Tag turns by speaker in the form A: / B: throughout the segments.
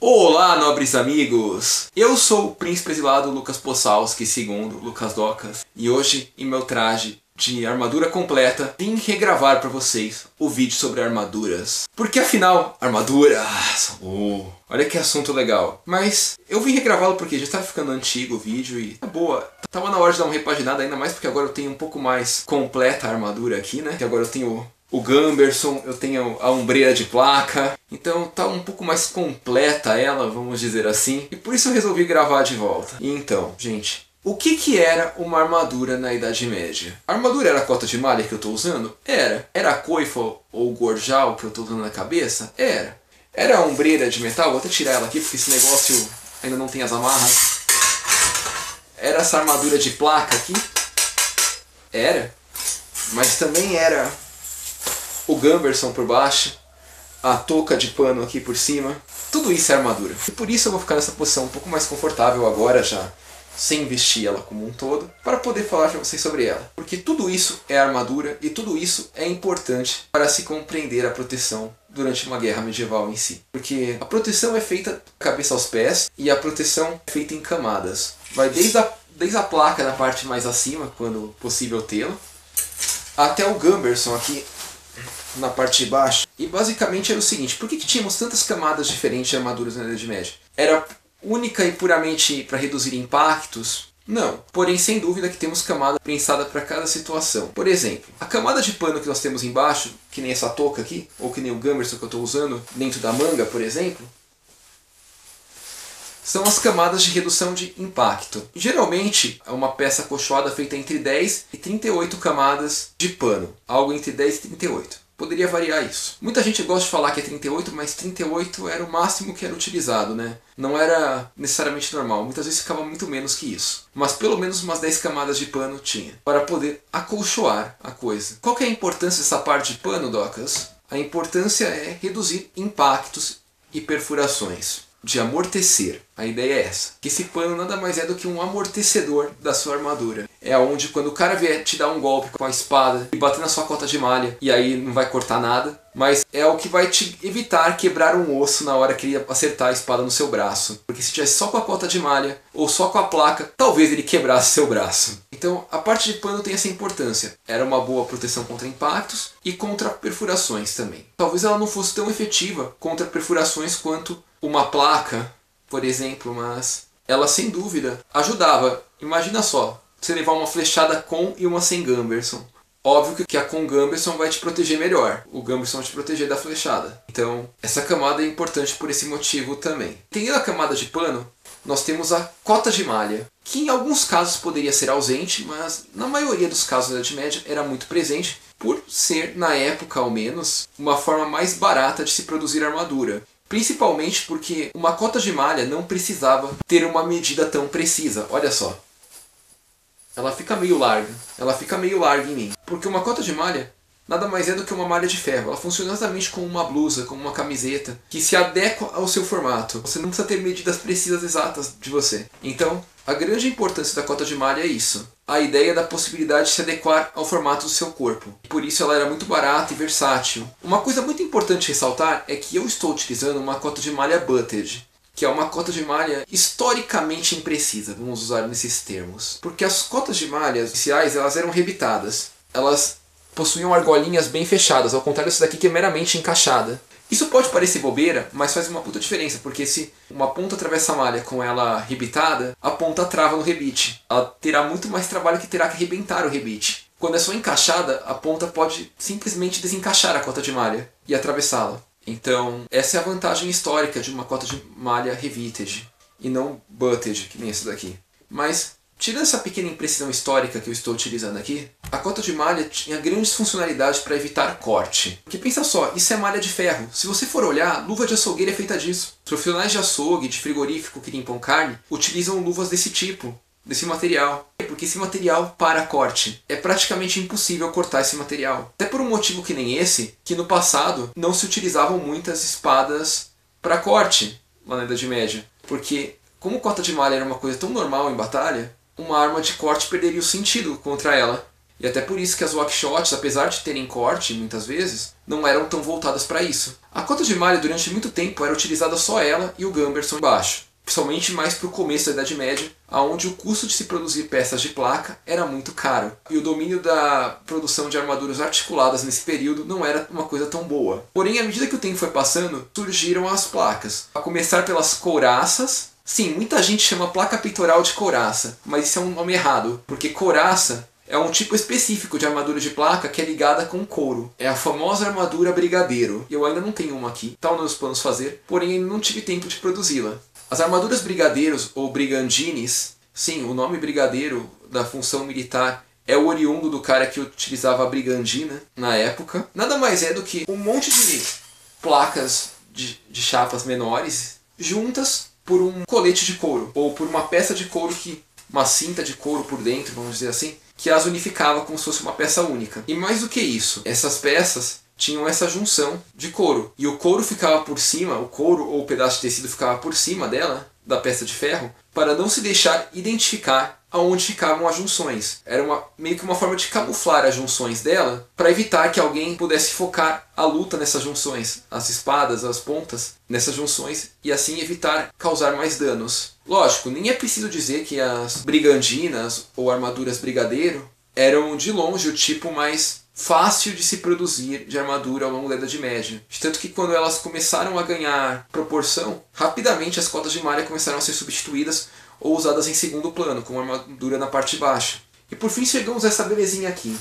A: Olá, nobres amigos! Eu sou o príncipe exilado Lucas Possalski II, Lucas Docas, e hoje, em meu traje de armadura completa, vim regravar para vocês o vídeo sobre armaduras. Porque afinal, armaduras! Olha que assunto legal. Mas eu vim regravá-lo porque já estava ficando antigo o vídeo e tá boa. Tava na hora de dar uma repaginada, ainda mais porque agora eu tenho um pouco mais completa a armadura aqui, né? Que agora eu tenho o Gumberson, eu tenho a ombreira de placa, então tá um pouco mais completa ela, vamos dizer assim, e por isso eu resolvi gravar de volta. E então, gente, o que era uma armadura na Idade Média? A armadura era a cota de malha que eu tô usando? Era. Era a coifa ou gorjal que eu tô usando na cabeça? Era. Era a ombreira de metal? Vou até tirar ela aqui porque esse negócio ainda não tem as amarras. Era essa armadura de placa aqui? Era. Mas também era o Gumberson por baixo, a touca de pano aqui por cima, tudo isso é armadura. E por isso eu vou ficar nessa posição um pouco mais confortável agora já, sem vestir ela como um todo, para poder falar para vocês sobre ela. Porque tudo isso é armadura e tudo isso é importante para se compreender a proteção durante uma guerra medieval em si. Porque a proteção é feita da cabeça aos pés e a proteção é feita em camadas. Vai desde a placa na parte mais acima, quando possível tê-la, até o Gumberson aqui na parte de baixo. E basicamente era o seguinte: por que tínhamos tantas camadas diferentes de armaduras na Idade Média? Era única e puramente para reduzir impactos? Não. Porém, sem dúvida que temos camada pensada para cada situação. Por exemplo, a camada de pano que nós temos embaixo, que nem essa touca aqui, ou que nem o Gumberson que eu estou usando dentro da manga, por exemplo, são as camadas de redução de impacto. Geralmente é uma peça acolchoada feita entre 10 e 38 camadas de pano. Algo entre 10 e 38. Poderia variar isso. Muita gente gosta de falar que é 38, mas 38 era o máximo que era utilizado, né? Não era necessariamente normal. Muitas vezes ficava muito menos que isso. Mas pelo menos umas 10 camadas de pano tinha, para poder acolchoar a coisa. Qual que é a importância dessa parte de pano, Docas? A importância é reduzir impactos e perfurações. De amortecer. A ideia é essa. Que esse pano nada mais é do que um amortecedor da sua armadura. É onde quando o cara vier te dar um golpe com a espada e bater na sua cota de malha, e aí não vai cortar nada, mas é o que vai te evitar quebrar um osso na hora que ele acertar a espada no seu braço. Porque se tivesse só com a cota de malha ou só com a placa, talvez ele quebrasse seu braço. Então a parte de pano tem essa importância. Era uma boa proteção contra impactos e contra perfurações também. Talvez ela não fosse tão efetiva contra perfurações quanto uma placa, por exemplo, mas ela sem dúvida ajudava. Imagina só, você levar uma flechada com e uma sem Gumberson. Óbvio que a com Gumberson vai te proteger melhor. O Gumberson vai te proteger da flechada. Então, essa camada é importante por esse motivo também. Entendendo a camada de pano, nós temos a cota de malha, que em alguns casos poderia ser ausente, mas na maioria dos casos da Idade Média era muito presente, por ser, na época ao menos, uma forma mais barata de se produzir armadura. Principalmente porque uma cota de malha não precisava ter uma medida tão precisa. Olha só. Ela fica meio larga. Ela fica meio larga em mim. Porque uma cota de malha nada mais é do que uma malha de ferro. Ela funciona exatamente como uma blusa, como uma camiseta, que se adequa ao seu formato. Você não precisa ter medidas precisas exatas de você. Então, a grande importância da cota de malha é isso. A ideia da possibilidade de se adequar ao formato do seu corpo. Por isso ela era muito barata e versátil. Uma coisa muito importante ressaltar é que eu estou utilizando uma cota de malha butted, que é uma cota de malha historicamente imprecisa, vamos usar nesses termos. Porque as cotas de malha iniciais elas eram rebitadas. Elas possuíam argolinhas bem fechadas, ao contrário dessa daqui que é meramente encaixada. Isso pode parecer bobeira, mas faz uma puta diferença, porque se uma ponta atravessa a malha com ela rebitada, a ponta trava no rebite. Ela terá muito mais trabalho que terá que arrebentar o rebite. Quando é só encaixada, a ponta pode simplesmente desencaixar a cota de malha e atravessá-la. Então, essa é a vantagem histórica de uma cota de malha revited, e não butted, que nem essa daqui. Mas, tirando essa pequena imprecisão histórica que eu estou utilizando aqui, a cota de malha tinha grandes funcionalidades para evitar corte. Porque pensa só, isso é malha de ferro. Se você for olhar, luva de açougueiro é feita disso. Os profissionais de açougue, de frigorífico que limpam carne, utilizam luvas desse tipo, desse material. Porque esse material para corte. É praticamente impossível cortar esse material. Até por um motivo que nem esse, que no passado não se utilizavam muitas espadas para corte, lá na Idade Média. Porque, como cota de malha era uma coisa tão normal em batalha, uma arma de corte perderia o sentido contra ela. E até por isso que as wakshots, apesar de terem corte muitas vezes, não eram tão voltadas para isso. A cota de malha durante muito tempo era utilizada só ela e o gamberson embaixo, principalmente mais para o começo da Idade Média, onde o custo de se produzir peças de placa era muito caro. E o domínio da produção de armaduras articuladas nesse período não era uma coisa tão boa. Porém, à medida que o tempo foi passando, surgiram as placas. A começar pelas couraças. Sim, muita gente chama placa peitoral de couraça, mas isso é um nome errado, porque couraça é um tipo específico de armadura de placa que é ligada com couro. É a famosa armadura brigadeiro. Eu ainda não tenho uma aqui, tal nos planos fazer, porém não tive tempo de produzi-la. As armaduras brigadeiros ou brigandines, sim, o nome brigadeiro da função militar é o oriundo do cara que utilizava a brigandina na época. Nada mais é do que um monte de placas de chapas menores juntas por um colete de couro, ou por uma peça de couro, uma cinta de couro por dentro, vamos dizer assim, que as unificava como se fosse uma peça única. E mais do que isso, essas peças tinham essa junção de couro. E o couro ficava por cima, o couro ou o pedaço de tecido ficava por cima dela, da peça de ferro, para não se deixar identificar aonde ficavam as junções. Era meio que uma forma de camuflar as junções dela, para evitar que alguém pudesse focar a luta nessas junções, as espadas, as pontas, nessas junções, e assim evitar causar mais danos. Lógico, nem é preciso dizer que as brigandinas ou armaduras brigadeiro eram de longe o tipo mais fácil de se produzir de armadura ao longo da Idade Média. De tanto que quando elas começaram a ganhar proporção, rapidamente as cotas de malha começaram a ser substituídas ou usadas em segundo plano, com armadura na parte baixa. E por fim chegamos a essa belezinha aqui,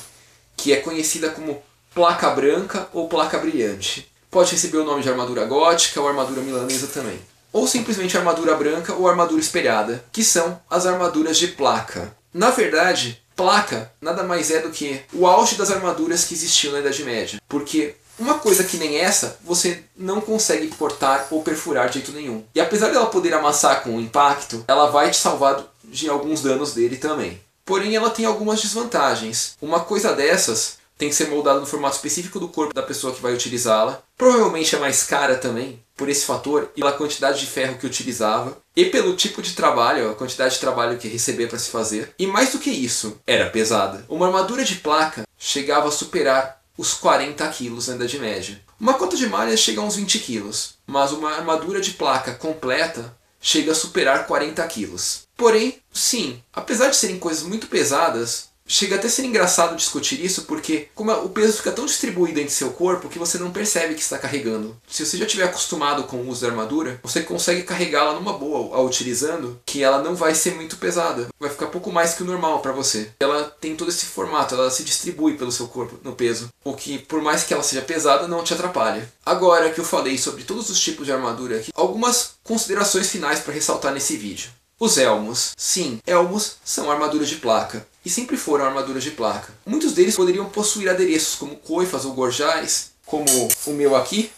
A: que é conhecida como placa branca ou placa brilhante. Pode receber o nome de armadura gótica ou armadura milanesa também. Ou simplesmente armadura branca ou armadura espelhada, que são as armaduras de placa. Na verdade, placa nada mais é do que o auge das armaduras que existiam na Idade Média. Porque uma coisa que nem essa, você não consegue cortar ou perfurar de jeito nenhum. E apesar dela poder amassar com o impacto, ela vai te salvar de alguns danos dele também. Porém, ela tem algumas desvantagens. Uma coisa dessas tem que ser moldada no formato específico do corpo da pessoa que vai utilizá-la. Provavelmente é mais cara também, por esse fator, e pela quantidade de ferro que utilizava, e pelo tipo de trabalho, a quantidade de trabalho que receber para se fazer. E mais do que isso, era pesada. Uma armadura de placa chegava a superar os 40 quilos na Idade Média. Uma cota de malha chega a uns 20 quilos, mas uma armadura de placa completa chega a superar 40 quilos. Porém, sim, apesar de serem coisas muito pesadas, chega até a ser engraçado discutir isso, porque como o peso fica tão distribuído entre seu corpo que você não percebe que está carregando. Se você já estiver acostumado com o uso da armadura, você consegue carregá-la numa boa ao utilizando, que ela não vai ser muito pesada. Vai ficar pouco mais que o normal para você. Ela tem todo esse formato, ela se distribui pelo seu corpo no peso, o que por mais que ela seja pesada não te atrapalha. Agora que eu falei sobre todos os tipos de armadura aqui, algumas considerações finais para ressaltar nesse vídeo. Os elmos. Sim, elmos são armaduras de placa. E sempre foram armaduras de placa. Muitos deles poderiam possuir adereços como coifas ou gorjais, como o meu aqui,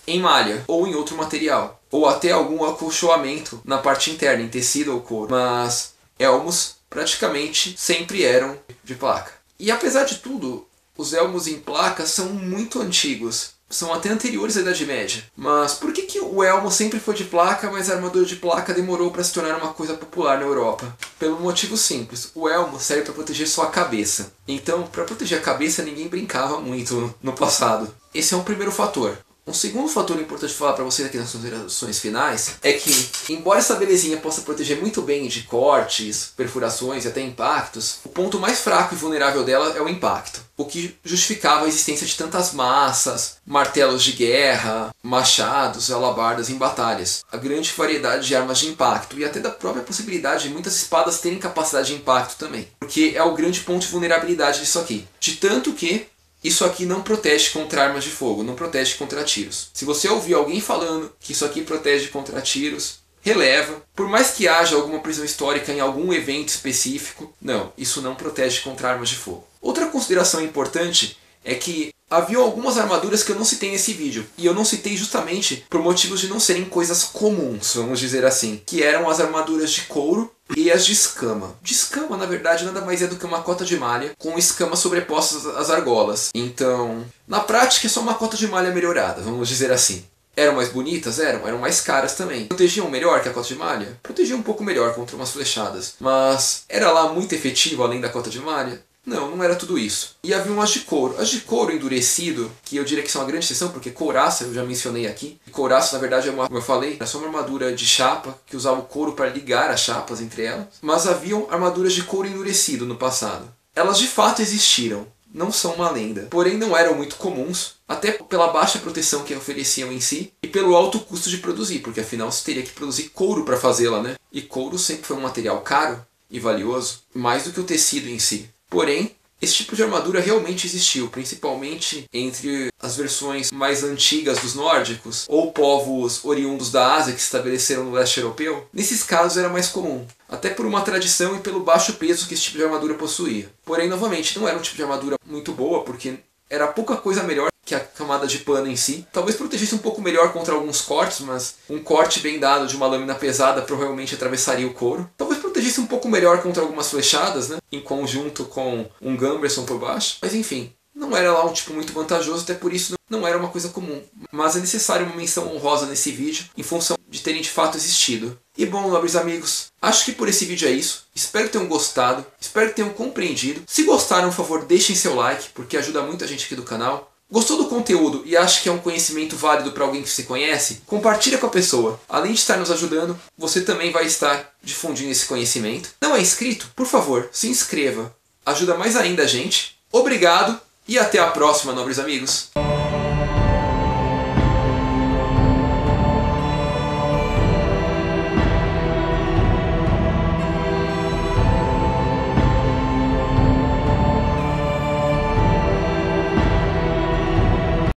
A: em malha ou em outro material. Ou até algum acolchoamento na parte interna, em tecido ou couro. Mas elmos praticamente sempre eram de placa. E apesar de tudo, os elmos em placa são muito antigos. São até anteriores à Idade Média. Mas por que o elmo sempre foi de placa, mas a armadura de placa demorou para se tornar uma coisa popular na Europa? Pelo motivo simples, o elmo serve para proteger sua cabeça. Então, para proteger a cabeça, ninguém brincava muito no passado. Esse é um primeiro fator. Um segundo fator importante de falar para vocês aqui nas considerações finais é que, embora essa belezinha possa proteger muito bem de cortes, perfurações e até impactos, o ponto mais fraco e vulnerável dela é o impacto, o que justificava a existência de tantas massas, martelos de guerra, machados, alabardas em batalhas, a grande variedade de armas de impacto e até da própria possibilidade de muitas espadas terem capacidade de impacto também, porque é o grande ponto de vulnerabilidade disso aqui. De tanto que isso aqui não protege contra armas de fogo, não protege contra tiros. Se você ouvir alguém falando que isso aqui protege contra tiros, releva. Por mais que haja alguma prisão histórica em algum evento específico, não, isso não protege contra armas de fogo. Outra consideração importante é que havia algumas armaduras que eu não citei nesse vídeo. E eu não citei justamente por motivos de não serem coisas comuns, vamos dizer assim. Que eram as armaduras de couro e as de escama. De escama, na verdade, nada mais é do que uma cota de malha com escamas sobrepostas às argolas. Então, na prática é só uma cota de malha melhorada, vamos dizer assim. Eram mais bonitas? Eram mais caras também. Protegiam melhor que a cota de malha? Protegiam um pouco melhor contra umas flechadas. Mas era lá muito efetivo além da cota de malha? Não, não era tudo isso. E havia umas de couro. As de couro endurecido, que eu diria que são uma grande exceção, porque couraça eu já mencionei aqui. E couraça, na verdade, como eu falei, era só uma armadura de chapa, que usava o couro para ligar as chapas entre elas. Mas haviam armaduras de couro endurecido no passado. Elas de fato existiram. Não são uma lenda. Porém, não eram muito comuns, até pela baixa proteção que ofereciam em si e pelo alto custo de produzir, porque afinal você teria que produzir couro para fazê-la, né? E couro sempre foi um material caro e valioso, mais do que o tecido em si. Porém, esse tipo de armadura realmente existiu, principalmente entre as versões mais antigas dos nórdicos ou povos oriundos da Ásia que se estabeleceram no leste europeu. Nesses casos era mais comum, até por uma tradição e pelo baixo peso que esse tipo de armadura possuía. Porém, novamente, não era um tipo de armadura muito boa, porque era pouca coisa melhor que a camada de pano em si. Talvez protegesse um pouco melhor contra alguns cortes, mas um corte bem dado de uma lâmina pesada provavelmente atravessaria o couro. Talvez protegesse um pouco melhor contra algumas flechadas, né? Em conjunto com um gamberson por baixo. Mas enfim, não era lá um tipo muito vantajoso, até por isso não era uma coisa comum. Mas é necessário uma menção honrosa nesse vídeo, em função de terem de fato existido. E bom, nobres amigos, acho que por esse vídeo é isso. Espero que tenham gostado, espero que tenham compreendido. Se gostaram, por favor, deixem seu like, porque ajuda muita gente aqui do canal. Gostou do conteúdo e acha que é um conhecimento válido para alguém que você conhece? Compartilha com a pessoa. Além de estar nos ajudando, você também vai estar difundindo esse conhecimento. Não é inscrito? Por favor, se inscreva. Ajuda mais ainda a gente. Obrigado e até a próxima, nobres amigos.